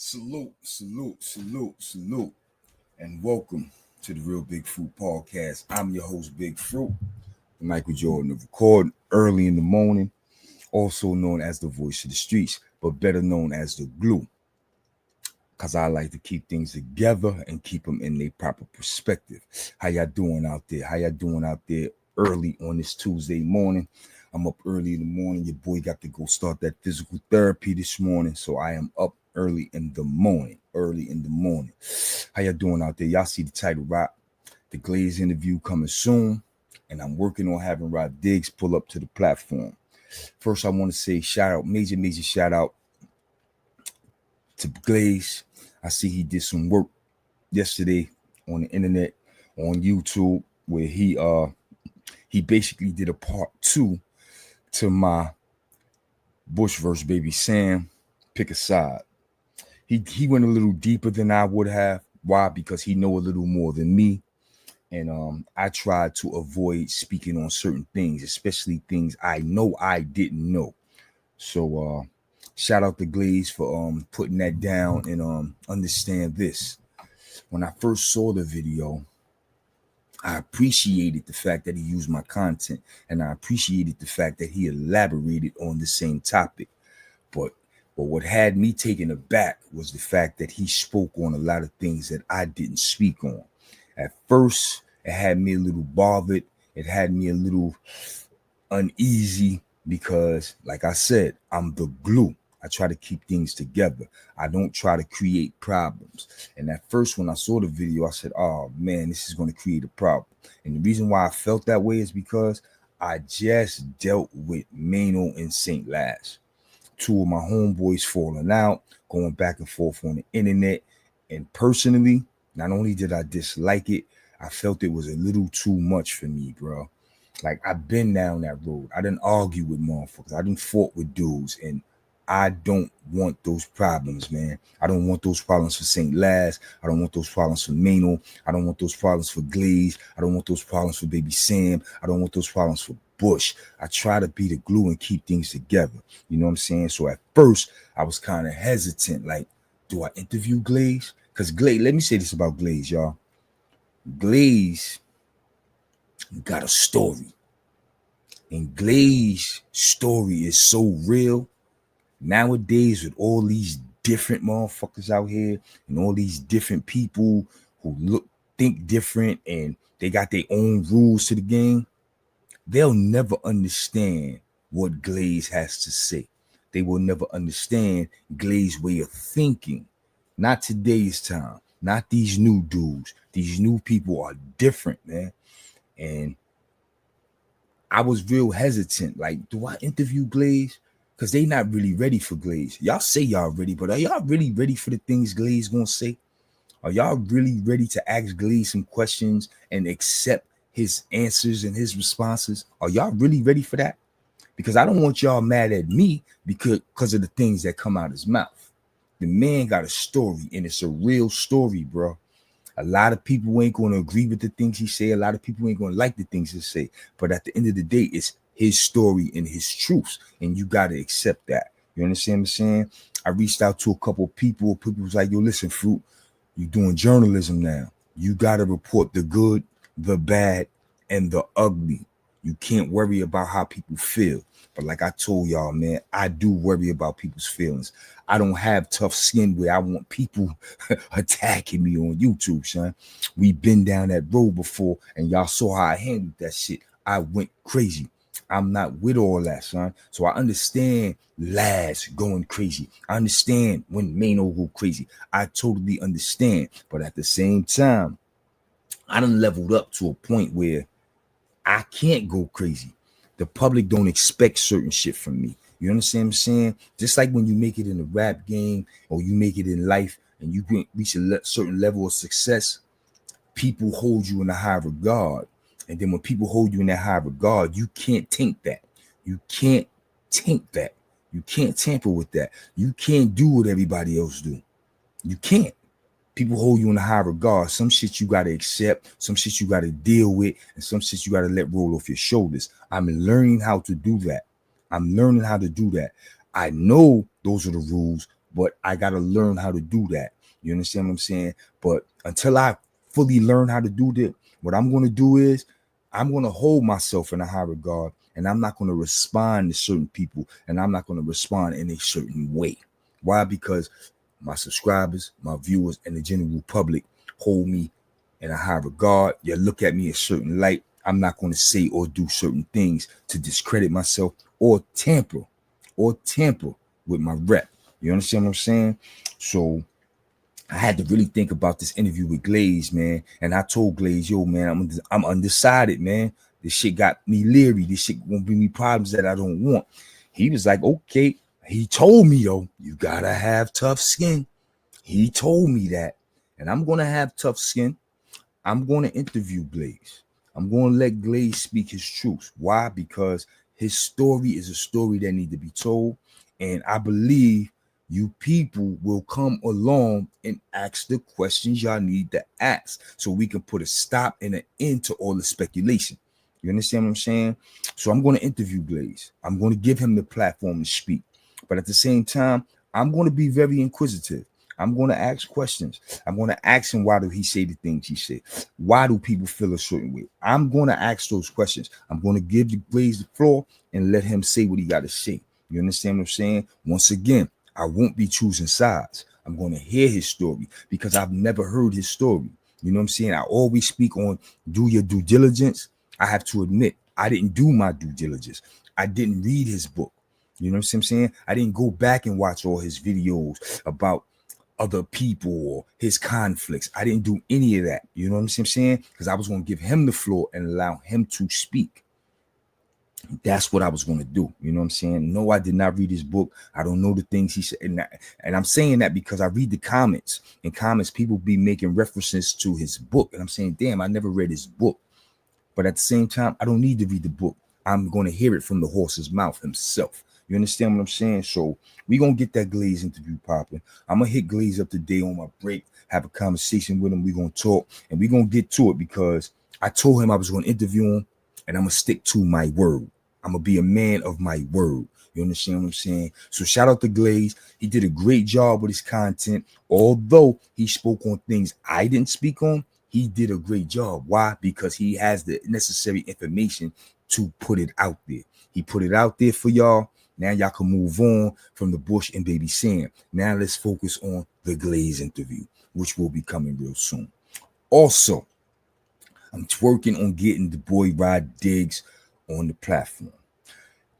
Salute, salute, salute, salute, and welcome to the Real Big Fruit Podcast. I'm your host, Big Fruit, Michael Jordan, of recording early in the morning, also known as the voice of the streets, but better known as the glue, because I like to keep things together and keep them in their proper perspective. How y'all doing out there? How y'all doing out there early on this Tuesday morning? I'm up early in the morning. Your boy got to go start that physical therapy this morning, so I am up early in the morning. How y'all doing out there? Y'all see the title, right? The Glaze interview coming soon, and I'm working on having Rah Diggs pull up to the platform. First, I want to say shout out, major shout out to Glaze. I see he did some work yesterday on the internet, on YouTube, where he basically did a part 2 to my Bush versus Baby Sam, pick a side. He went a little deeper than I would have. Why? Because he know a little more than me. And I tried to avoid speaking on certain things, especially things I know I didn't know. So shout out to Glaze for putting that down and understand this. When I first saw the video, I appreciated the fact that he used my content, and I appreciated the fact that he elaborated on the same topic. But what had me taken aback was the fact that he spoke on a lot of things that I didn't speak on. At first, it had me a little bothered. It had me a little uneasy because, like I said, I'm the glue. I try to keep things together. I don't try to create problems. And at first, when I saw the video, I said, oh, man, this is going to create a problem. And the reason why I felt that way is because I just dealt with Mano and St. Laz. Two of my homeboys falling out, going back and forth on the internet. And personally, not only did I dislike it, I felt it was a little too much for me, bro. Like, I've been down that road. I didn't argue with motherfuckers. I didn't fought with dudes. And I don't want those problems, man. I don't want those problems for St. Laz. I don't want those problems for Mano. I don't want those problems for Glaze. I don't want those problems for Baby Sam. I don't want those problems for Bush. I try to be the glue and keep things together. You know what I'm saying? So at first, I was kind of hesitant. Like, do I interview Glaze? Because Glaze, let me say this about Glaze, y'all. Glaze got a story. And Glaze's story is so real. Nowadays, with all these different motherfuckers out here and all these different people who think different and they got their own rules to the game, they'll never understand what Glaze has to say. They will never understand Glaze's way of thinking. Not today's time. Not these new dudes. These new people are different, man. And I was real hesitant. Like, do I interview Glaze? Because they not really ready for Glaze. Y'all say y'all ready, but are y'all really ready for the things Glaze gonna say? Are y'all really ready to ask Glaze some questions and accept his answers and his responses? Are y'all really ready for that? Because I don't want y'all mad at me because of the things that come out his mouth. The man got a story, and it's a real story, bro. A lot of people ain't going to agree with the things he say. A lot of people ain't going to like the things he say. But at the end of the day, it's his story and his truths, and you got to accept that. You understand what I'm saying? I reached out to a couple of people. People was like, yo, listen, Fruit, you doing journalism now. You got to report the good, the bad, and the ugly. You can't worry about how people feel. But like I told y'all, man, I do worry about people's feelings. I don't have tough skin where I want people attacking me on YouTube, son. We've been down that road before, and y'all saw how I handled that shit. I went crazy. I'm not with all that, son. So I understand Laz going crazy. I understand when Mano go crazy. I totally understand. But at the same time, I done leveled up to a point where I can't go crazy. The public don't expect certain shit from me. You understand what I'm saying? Just like when you make it in the rap game or you make it in life and you reach a certain level of success, people hold you in a high regard. And then when people hold you in that high regard, you can't taint that. You can't taint that. You can't tamper with that. You can't do what everybody else do. You can't. People hold you in a high regard. Some shit you got to accept. Some shit you got to deal with. And some shit you got to let roll off your shoulders. I'm learning how to do that. I'm learning how to do that. I know those are the rules, but I got to learn how to do that. You understand what I'm saying? But until I fully learn how to do that, what I'm going to do is I'm going to hold myself in a high regard, and I'm not going to respond to certain people, and I'm not going to respond in a certain way. Why? Because my subscribers, my viewers, and the general public hold me in a high regard. You look at me in a certain light. I'm not going to say or do certain things to discredit myself or tamper with my rep. You understand what I'm saying? So I had to really think about this interview with Glaze, man. And I told Glaze, yo, man, I'm undecided, man. This shit got me leery. This shit gonna bring me problems that I don't want. He was like, okay. He told me, though, you gotta have tough skin. He told me that. And I'm gonna have tough skin. I'm gonna interview Glaze. I'm gonna let Glaze speak his truth. Why? Because his story is a story that needs to be told. And I believe you people will come along and ask the questions y'all need to ask so we can put a stop and an end to all the speculation. You understand what I'm saying? So I'm going to interview Glaze. I'm going to give him the platform to speak. But at the same time, I'm going to be very inquisitive. I'm going to ask questions. I'm going to ask him, why do he say the things he said? Why do people feel a certain way? I'm going to ask those questions. I'm going to give Glaze the floor and let him say what he got to say. You understand what I'm saying? Once again, I won't be choosing sides. I'm going to hear his story because I've never heard his story. You know what I'm saying? I always speak on do your due diligence. I have to admit, I didn't do my due diligence. I didn't read his book. You know what I'm saying? I didn't go back and watch all his videos about other people or his conflicts. I didn't do any of that. You know what I'm saying? Because I was going to give him the floor and allow him to speak. That's what I was going to do. You know what I'm saying? No, I did not read his book. I don't know the things he said. And I'm saying that because I read the comments. In comments, people be making references to his book. And I'm saying, damn, I never read his book. But at the same time, I don't need to read the book. I'm going to hear it from the horse's mouth himself. You understand what I'm saying? So we're going to get that Glaze interview popping. I'm going to hit Glaze up today on my break, have a conversation with him. We're going to talk, and we're going to get to it because I told him I was going to interview him, and I'm going to stick to my word. I'm going to be a man of my word. You understand what I'm saying? So shout out to Glaze. He did a great job with his content. Although he spoke on things I didn't speak on, he did a great job. Why? Because he has the necessary information to put it out there. He put it out there for y'all. Now y'all can move on from the Bush and Baby Sam. Now let's focus on the Glaze interview, which will be coming real soon. Also, I'm working on getting the boy Rah Diggs on the platform.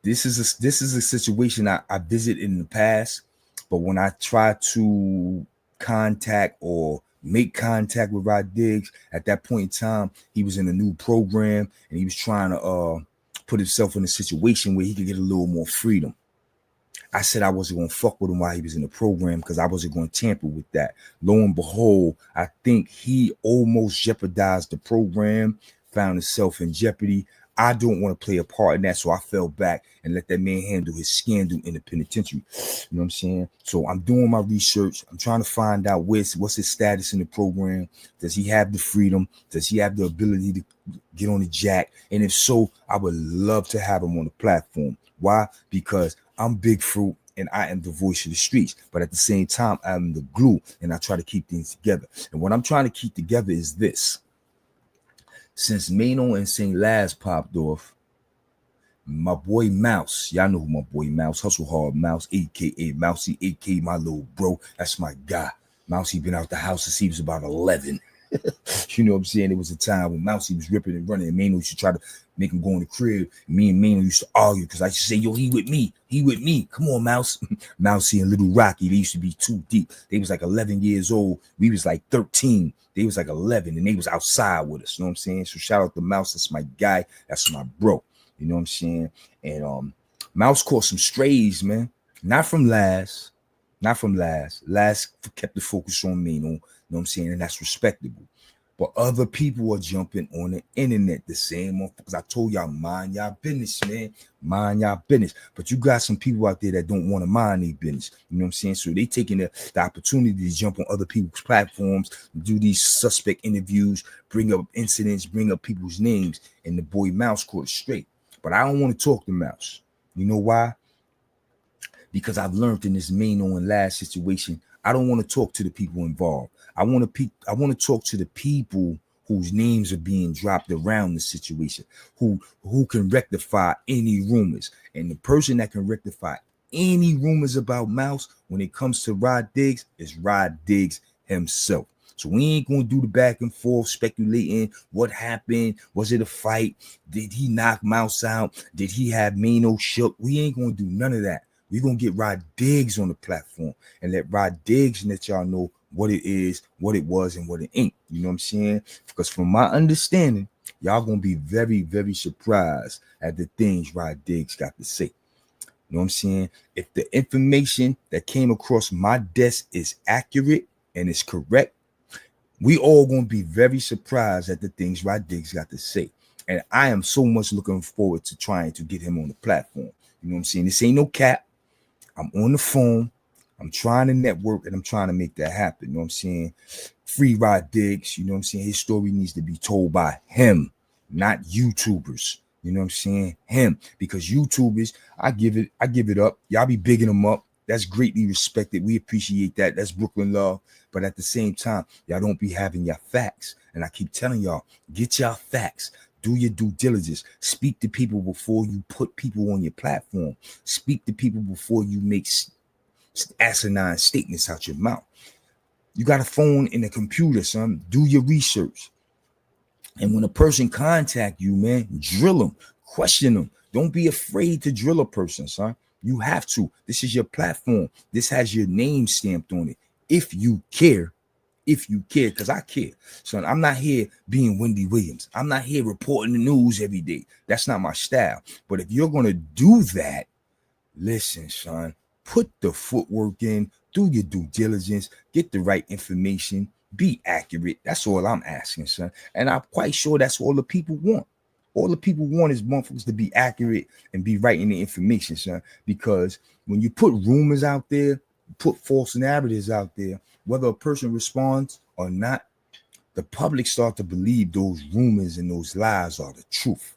This is a situation I visited in the past, but when I try to contact or make contact with Rah Diggs, at that point in time, he was in a new program and he was trying to put himself in a situation where he could get a little more freedom. I said I wasn't going to fuck with him while he was in the program because I wasn't going to tamper with that. Lo and behold, I think he almost jeopardized the program, found himself in jeopardy. I don't want to play a part in that, so I fell back and let that man handle his scandal in the penitentiary. You know what I'm saying? So I'm doing my research. I'm trying to find out what's his status in the program. Does he have the freedom? Does he have the ability to get on the jack? And if so, I would love to have him on the platform. Why? Because I'm Big Fruit and I am the voice of the streets. But at the same time, I'm the glue and I try to keep things together. And what I'm trying to keep together is this. Since Mano and St. Laz popped off, my boy Mouse, y'all know who my boy Mouse, Hustle Hard Mouse, a.k.a. Mousy, a.k.a. my little bro. That's my guy. Mousy been out the house since he was about 11. You know what I'm saying? There was a time when Mousy was ripping and running, and Mano used to try to make him go in the crib. Me and Mano used to argue because I used to say, yo, he with me. Come on, Mouse. Mousy and Little Rocky, they used to be too deep. They was like 11 years old. We was like 13. They was like 11, and they was outside with us. You know what I'm saying? So shout out to Mouse. That's my guy. That's my bro. You know what I'm saying? And Mouse caught some strays, man. Not from Laz. Laz kept the focus on Mano. You know what I'm saying? And that's respectable. But other people are jumping on the internet the same because I told y'all, mind y'all business, man. Mind y'all business. But you got some people out there that don't want to mind their business. You know what I'm saying? So they taking the opportunity to jump on other people's platforms, do these suspect interviews, bring up incidents, bring up people's names, and the boy Mouse caught it straight. But I don't want to talk to Mouse. You know why? because I've learned in this Mano and Last situation, I don't want to talk to the people involved. I want to talk to the people whose names are being dropped around the situation, who can rectify any rumors. And the person that can rectify any rumors about Mouse when it comes to Rah Diggs is Rah Diggs himself. So we ain't gonna do the back and forth speculating what happened. Was it a fight? Did he knock Mouse out? Did he have Mano shook? We ain't gonna do none of that. We're gonna get Rah Diggs on the platform and let Rah Diggs let y'all know what it is, what it was, and what it ain't. You know what I'm saying? Because from my understanding, y'all gonna be very, very surprised at the things Rah Diggs got to say. You know what I'm saying? If the information that came across my desk is accurate and is correct, we all gonna be very surprised at the things Rah Diggs got to say. And I am so much looking forward to trying to get him on the platform. You know what I'm saying? This ain't no cap. I'm on the phone. I'm trying to network and I'm trying to make that happen. You know what I'm saying? Free Rah Diggs. You know what I'm saying? His story needs to be told by him, not YouTubers. You know what I'm saying? Him. Because YouTubers, I give it up. Y'all be bigging them up. That's greatly respected. We appreciate that. That's Brooklyn love. But at the same time, y'all don't be having your facts. And I keep telling y'all, get y'all facts. Do your due diligence. Speak to people before you put people on your platform. Speak to people before you make asinine statements out your mouth. You got a phone and a computer, son. Do your research. And when a person contact you, man, drill them, question them. Don't be afraid to drill a person, son. You have to. This is your platform. This has your name stamped on it. If you care, because I care. Son, I'm not here being Wendy Williams. I'm not here reporting the news every day. That's not my style. But if you're going to do that, listen, son, put the footwork in, do your due diligence, get the right information, be accurate. That's all I'm asking, son. And I'm quite sure that's all the people want. All the people want is motherfuckers to be accurate and be right in the information, son. Because when you put rumors out there, put false narratives out there, whether a person responds or not, the public start to believe those rumors and those lies are the truth.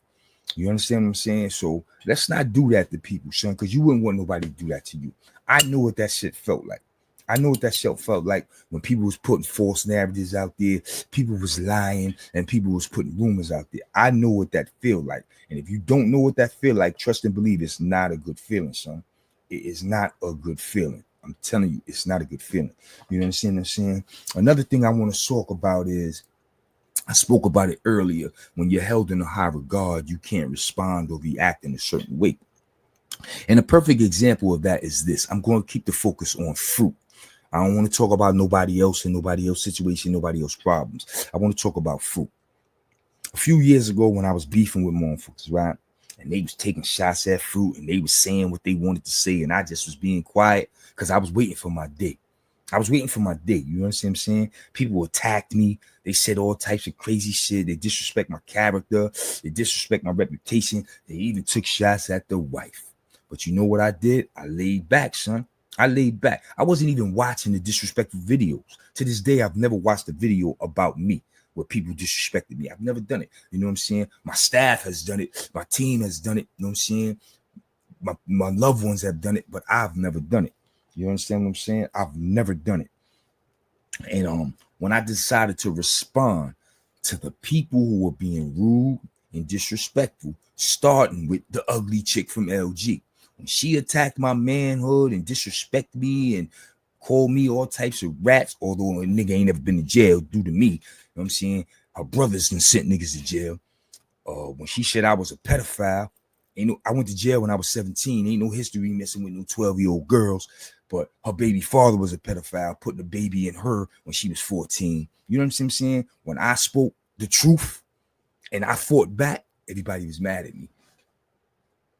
You understand what I'm saying? So let's not do that to people, son, because you wouldn't want nobody to do that to you. I know what that shit felt like. I know what that shit felt like when people was putting false narratives out there, people was lying, and people was putting rumors out there. I know what that feel like. And if you don't know what that feel like, trust and believe it's not a good feeling, son. It is not a good feeling. I'm telling you, it's not a good feeling. You understand what I'm saying? Another thing I want to talk about is, I spoke about it earlier. When you're held in a high regard, you can't respond or react in a certain way. And a perfect example of that is this. I'm going to keep the focus on fruit. I don't want to talk about nobody else and nobody else situation, nobody else problems. I want to talk about fruit. A few years ago when I was beefing with motherfuckers, right? And they was taking shots at fruit and they was saying what they wanted to say. And I just was being quiet because I was waiting for my day. I was waiting for my day. You understand what I'm saying? People attacked me. They said all types of crazy shit. They disrespect my character. They disrespect my reputation. They even took shots at the wife. But you know what I did? I laid back, son. I laid back. I wasn't even watching the disrespectful videos. To this day, I've never watched a video about me where people disrespected me. I've never done it. You know what I'm saying? My staff has done it. My team has done it. You know what I'm saying? My loved ones have done it, but I've never done it. You understand what I'm saying? I've never done it. And when I decided to respond to the people who were being rude and disrespectful, starting with the ugly chick from LG, when she attacked my manhood and disrespected me and called me all types of rats, although a nigga ain't never been to jail due to me, you know what I'm saying? Her brothers done sent niggas to jail. When she said I was a pedophile, I went to jail when I was 17. Ain't no history messing with no 12-year-old girls. But her baby father was a pedophile, putting a baby in her when she was 14. You know what I'm saying? When I spoke the truth and I fought back, everybody was mad at me.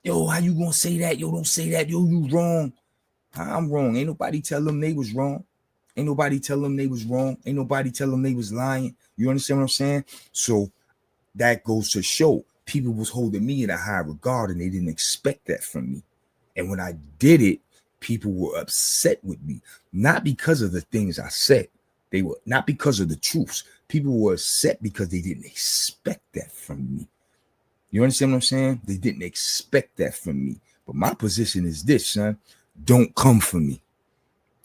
Yo, how you gonna say that? Yo, don't say that. Yo, you wrong. I'm wrong. Ain't nobody tell them they was wrong. Ain't nobody tell them they was wrong. Ain't nobody tell them they was lying. You understand what I'm saying? So that goes to show people was holding me in a high regard and they didn't expect that from me. And when I did it, people were upset with me, not because of the things I said. They were not because of the truths. People were upset because they didn't expect that from me. You understand what I'm saying? They didn't expect that from me. But my position is this, son. don't come for me.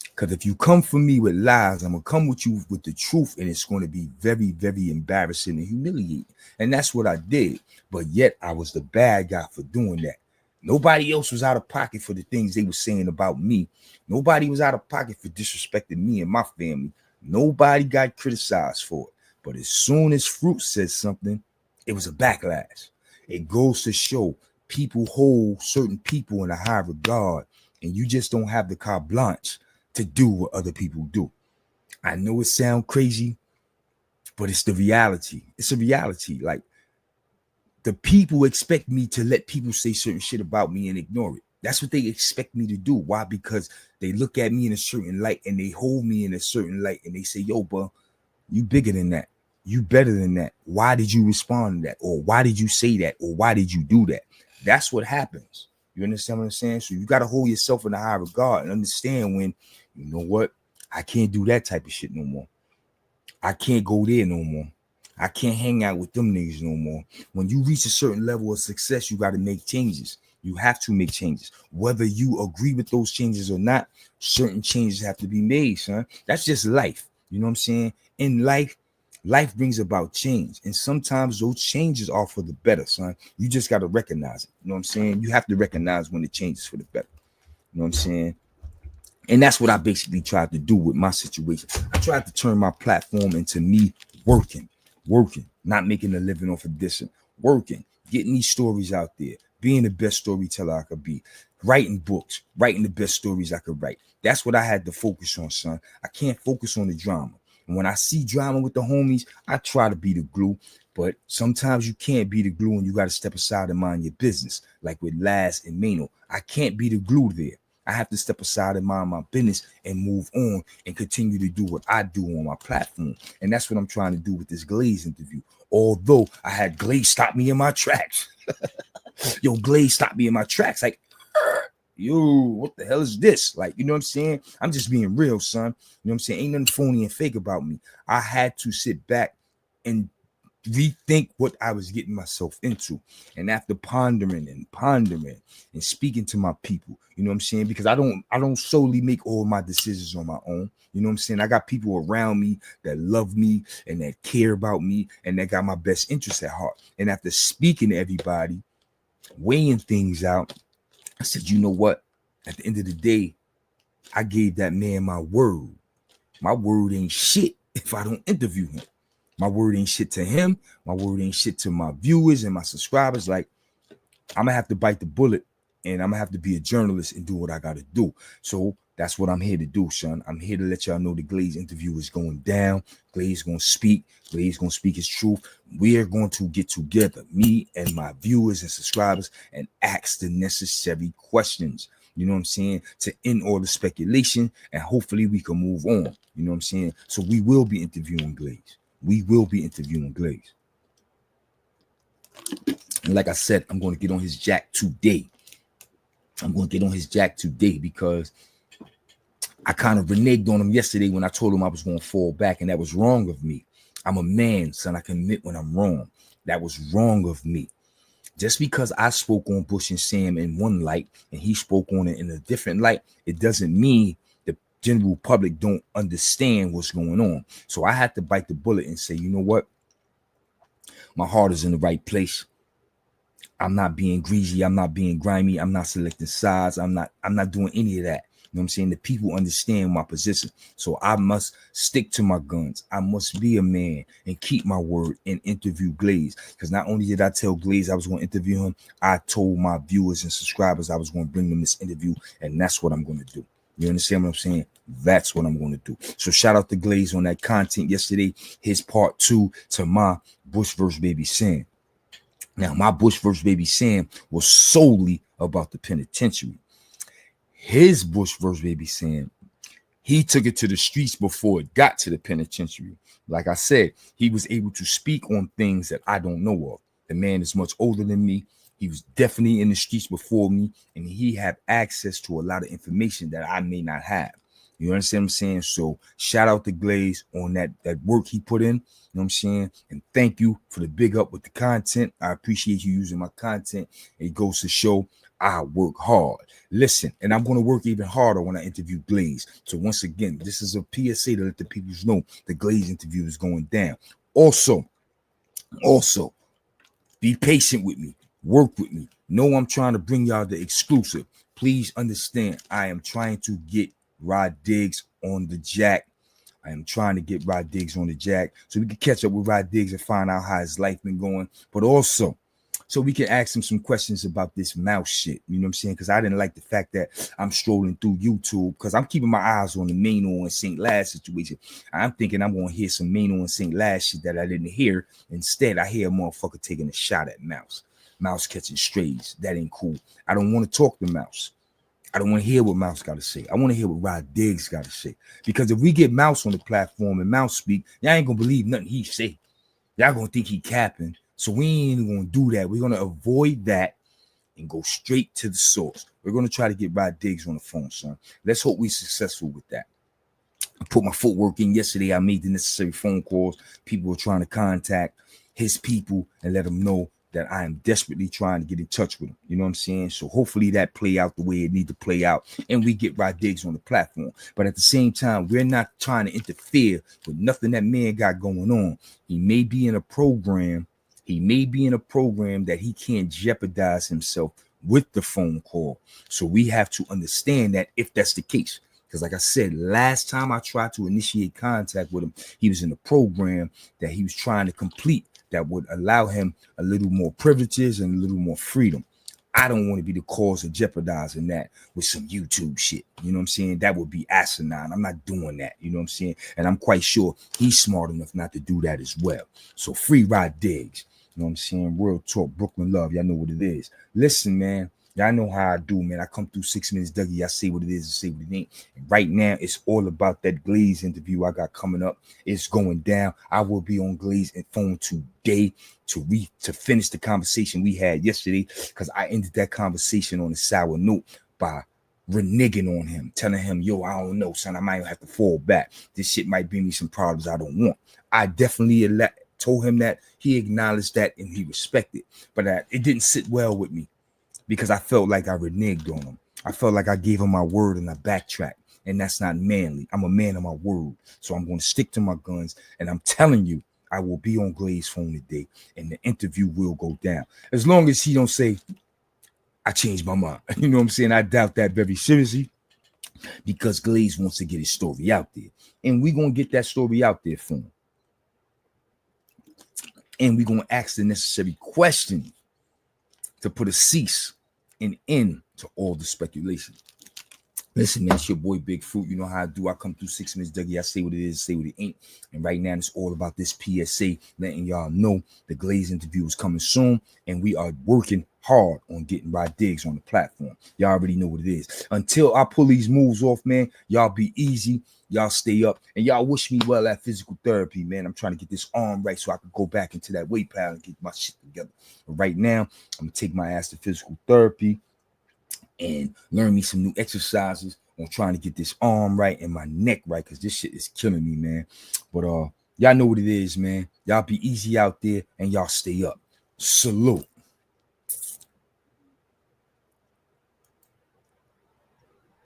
Because if you come for me with lies, I'm going to come with you with the truth, and it's going to be very, very embarrassing and humiliating. And that's what I did. But yet I was the bad guy for doing that. Nobody else was out of pocket for the things they were saying about me. Nobody was out of pocket for disrespecting me and my family. Nobody got criticized for it. But as soon as Fruit said something, it was a backlash. It goes to show people hold certain people in a high regard, and you just don't have the carte blanche to do what other people do. I know it sounds crazy, but it's the reality. It's a reality. Like, the people expect me to let people say certain shit about me and ignore it. That's what they expect me to do. Why? Because they look at me in a certain light and they hold me in a certain light and they say, yo, bro, you bigger than that. You better than that. Why did you respond to that? Or why did you say that? Or why did you do that? That's what happens. You understand what I'm saying? So you got to hold yourself in a high regard and understand when, you know what, I can't do that type of shit no more. I can't go there no more. I can't hang out with them niggas no more. When you reach a certain level of success, you got to make changes. You have to make changes. Whether you agree with those changes or not, certain changes have to be made, son. That's just life. You know what I'm saying? In life, life brings about change. And sometimes those changes are for the better, son. You just got to recognize it. You know what I'm saying? You have to recognize when the change is for the better. You know what I'm saying? And that's what I basically tried to do with my situation. I tried to turn my platform into me working, not making a living off of this, working, getting these stories out there, being the best storyteller I could be, writing books, writing the best stories I could write. That's what I had to focus on, son. I can't focus on the drama. And when I see drama with the homies, I try to be the glue. But sometimes you can't be the glue and you got to step aside and mind your business, like with Laz and Mano. I can't be the glue there. I have to step aside and mind my business and move on and continue to do what I do on my platform. And that's what I'm trying to do with this Glaze interview. Although I had Glaze stop me in my tracks. Yo, Glaze stopped me in my tracks. Like, yo, what the hell is this? Like, you know what I'm saying? I'm just being real, son. You know what I'm saying? Ain't nothing phony and fake about me. I had to sit back and rethink what I was getting myself into. And after pondering and speaking to my people, you know what I'm saying? Because I don't solely make all my decisions on my own. You know what I'm saying? I got people around me that love me and that care about me and that got my best interests at heart. And after speaking to everybody, weighing things out, I said, you know what? At the end of the day, I gave that man my word. My word ain't shit if I don't interview him. My word ain't shit to him. My word ain't shit to my viewers and my subscribers. Like, I'm going to have to bite the bullet and I'm going to have to be a journalist and do what I got to do. So that's what I'm here to do, son. I'm here to let y'all know the Glaze interview is going down. Glaze going to speak. Glaze going to speak his truth. We're going to get together, me and my viewers and subscribers, and ask the necessary questions. You know what I'm saying? To end all the speculation, and hopefully we can move on. You know what I'm saying? So we will be interviewing Glaze. We will be interviewing Glaze. And like I said, I'm going to get on his jack today. Because I kind of reneged on him yesterday when I told him I was going to fall back, and that was wrong of me. I'm a man, son. I can admit when I'm wrong. That was wrong of me. Just because I spoke on Bush and Sam in one light and he spoke on it in a different light, it doesn't mean the general public don't understand what's going on. So I had to bite the bullet and say, you know what? My heart is in the right place. I'm not being greasy. I'm not being grimy. I'm not selecting sides. I'm not doing any of that. You know what I'm saying? The people understand my position. So I must stick to my guns. I must be a man and keep my word and interview Glaze. Because not only did I tell Glaze I was going to interview him, I told my viewers and subscribers I was going to bring them this interview. And that's what I'm going to do. You understand what I'm saying? That's what I'm going to do. So shout out to Glaze on that content yesterday. His part 2 to my Bush vs. Baby Sam. Now, my Bush vs. Baby Sam was solely about the penitentiary. His Bush vs. Baby Sam, he took it to the streets before it got to the penitentiary. Like I said, he was able to speak on things that I don't know of. The man is much older than me. He was definitely in the streets before me, and he had access to a lot of information that I may not have. You understand what I'm saying? So shout out to Glaze on that work he put in. You know what I'm saying? And thank you for the big up with the content. I appreciate you using my content. It goes to show I work hard. Listen, and I'm going to work even harder when I interview Glaze. So once again, this is a PSA to let the people know the Glaze interview is going down. Also, be patient with me. Work with me. Know I'm trying to bring y'all the exclusive. Please understand, I am trying to get Rah Diggs on the jack. I am trying to get Rah Diggs on the jack so we can catch up with Rah Diggs and find out how his life been going. But also, so we can ask him some questions about this mouse shit. You know what I'm saying? Because I didn't like the fact that I'm strolling through YouTube because I'm keeping my eyes on the Mano and St. Laz situation. I'm thinking I'm going to hear some Mano and St. Laz shit that I didn't hear. Instead, I hear a motherfucker taking a shot at Mouse. Mouse catching strays. That ain't cool. I don't want to talk to Mouse. I don't want to hear what Mouse got to say. I want to hear what Rah Diggs got to say. Because if we get Mouse on the platform and Mouse speak, y'all ain't going to believe nothing he say. Y'all going to think he capping. So we ain't even going to do that. We're going to avoid that and go straight to the source. We're going to try to get Rah Diggs on the phone, son. Let's hope we're successful with that. I put my footwork in yesterday. I made the necessary phone calls. People were trying to contact his people and let them know that I am desperately trying to get in touch with him. You know what I'm saying? So hopefully that play out the way it need to play out and we get Rah Diggs on the platform. But at the same time, we're not trying to interfere with nothing that man got going on. He may be in a program. He may be in a program that he can't jeopardize himself with the phone call. So we have to understand that if that's the case. Because like I said, last time I tried to initiate contact with him, he was in a program that he was trying to complete that would allow him a little more privileges and a little more freedom. I don't want to be the cause of jeopardizing that with some YouTube shit. You know what I'm saying? That would be asinine. I'm not doing that. You know what I'm saying? And I'm quite sure he's smart enough not to do that as well. So free Rah Diggs. You know what I'm saying? Real talk, Brooklyn love. Y'all know what it is. Listen, man. Y'all know how I do, man. I come through 6 minutes, Dougie. I say what it is and say what it ain't. And right now, it's all about that Glaze interview I got coming up. It's going down. I will be on Glaze and phone today to finish the conversation we had yesterday because I ended that conversation on a sour note by reneging on him, telling him, yo, I don't know, son. I might have to fall back. This shit might bring me some problems I don't want. I definitely told him that. He acknowledged that and he respected. But it didn't sit well with me. Because I felt like I reneged on him. I felt like I gave him my word and I backtracked. And that's not manly. I'm a man of my word. So I'm going to stick to my guns. And I'm telling you, I will be on Glaze phone today. And the interview will go down. As long as he don't say, I changed my mind. You know what I'm saying? I doubt that very seriously. Because Glaze wants to get his story out there. And we're going to get that story out there for him. And we're going to ask the necessary questions to put a cease and end to all the speculation. Listen, man, it's your boy Big Fruit. You know how I do. I come through 6 minutes, Dougie. I say what it is, say what it ain't. And right now, it's all about this PSA, letting y'all know the Glaze interview is coming soon. And we are working hard on getting Rah Diggs on the platform. Y'all already know what it is. Until I pull these moves off, man, y'all be easy. Y'all stay up. And y'all wish me well at physical therapy, man. I'm trying to get this arm right so I can go back into that weight pile and get my shit together. But right now, I'm going to take my ass to physical therapy and learn me some new exercises on trying to get this arm right and my neck right because this shit is killing me, man. But y'all know what it is, man. Y'all be easy out there and y'all stay up. Salute.